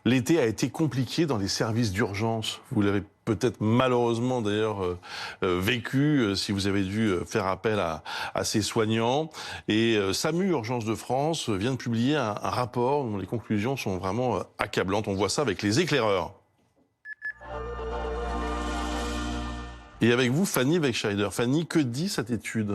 L'été a été compliqué dans les services d'urgence. Vous l'avez peut-être malheureusement d'ailleurs vécu si vous avez dû faire appel à ces soignants. Et SAMU Urgence de France vient de publier un rapport dont les conclusions sont vraiment accablantes. On voit ça avec les éclaireurs. Et avec vous, Fanny Wegscheider. Fanny, que dit cette étude?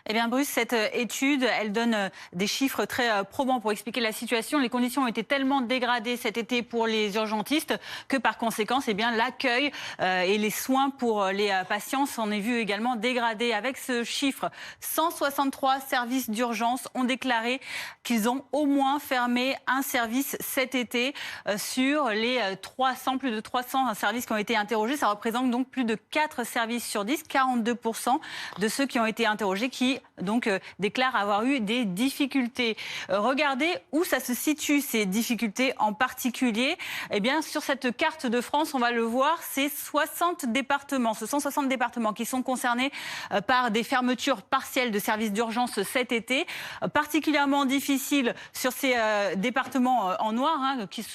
Eh bien, Bruce, cette étude, elle donne des chiffres très probants pour expliquer la situation. Les conditions ont été tellement dégradées cet été pour les urgentistes que, par conséquent, eh bien, l'accueil et les soins pour les patients s'en est vu également dégradés. Avec ce chiffre, 163 services d'urgence ont déclaré qu'ils ont au moins fermé un service cet été. Sur les 300, plus de 300 services qui ont été interrogés, ça représente donc plus de 4 services sur 10, 42% de ceux qui ont été interrogés qui donc déclarent avoir eu des difficultés. Regardez où ça se situe, ces difficultés en particulier. Eh bien, sur cette carte de France, on va le voir, c'est 60 départements. Ce sont 60 départements qui sont concernés par des fermetures partielles de services d'urgence cet été. Particulièrement difficile sur ces départements en noir,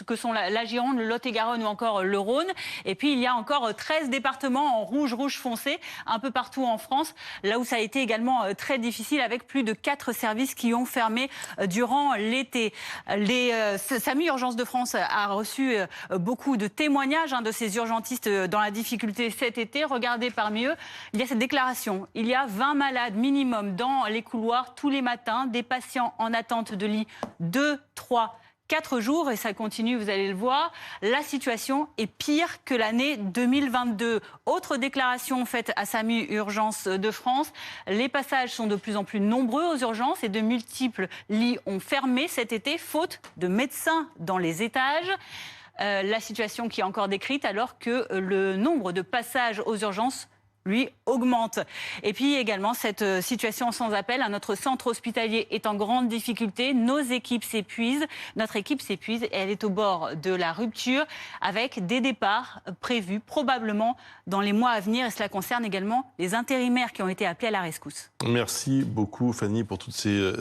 que sont la Gironde, le Lot-et-Garonne ou encore le Rhône. Et puis, il y a encore 13 départements en rouge foncé, un peu partout en France, là où ça a été également très difficile, avec plus de 4 services qui ont fermé durant l'été. SAMU Urgence de France a reçu beaucoup de témoignages de ces urgentistes dans la difficulté cet été. Regardez parmi eux, il y a cette déclaration. Il y a 20 malades minimum dans les couloirs tous les matins, des patients en attente de lit 2, 3, 4 jours, et ça continue, vous allez le voir. La situation est pire que l'année 2022. Autre déclaration faite à SAMU Urgence de France, les passages sont de plus en plus nombreux aux urgences et de multiples lits ont fermé cet été, faute de médecins dans les étages. La situation qui est encore décrite alors que le nombre de passages aux urgences lui augmente. Et puis également cette situation sans appel. Notre centre hospitalier est en grande difficulté. Nos équipes s'épuisent. Notre équipe s'épuise et elle est au bord de la rupture avec des départs prévus probablement dans les mois à venir. Et cela concerne également les intérimaires qui ont été appelés à la rescousse. Merci beaucoup Fanny pour toutes ces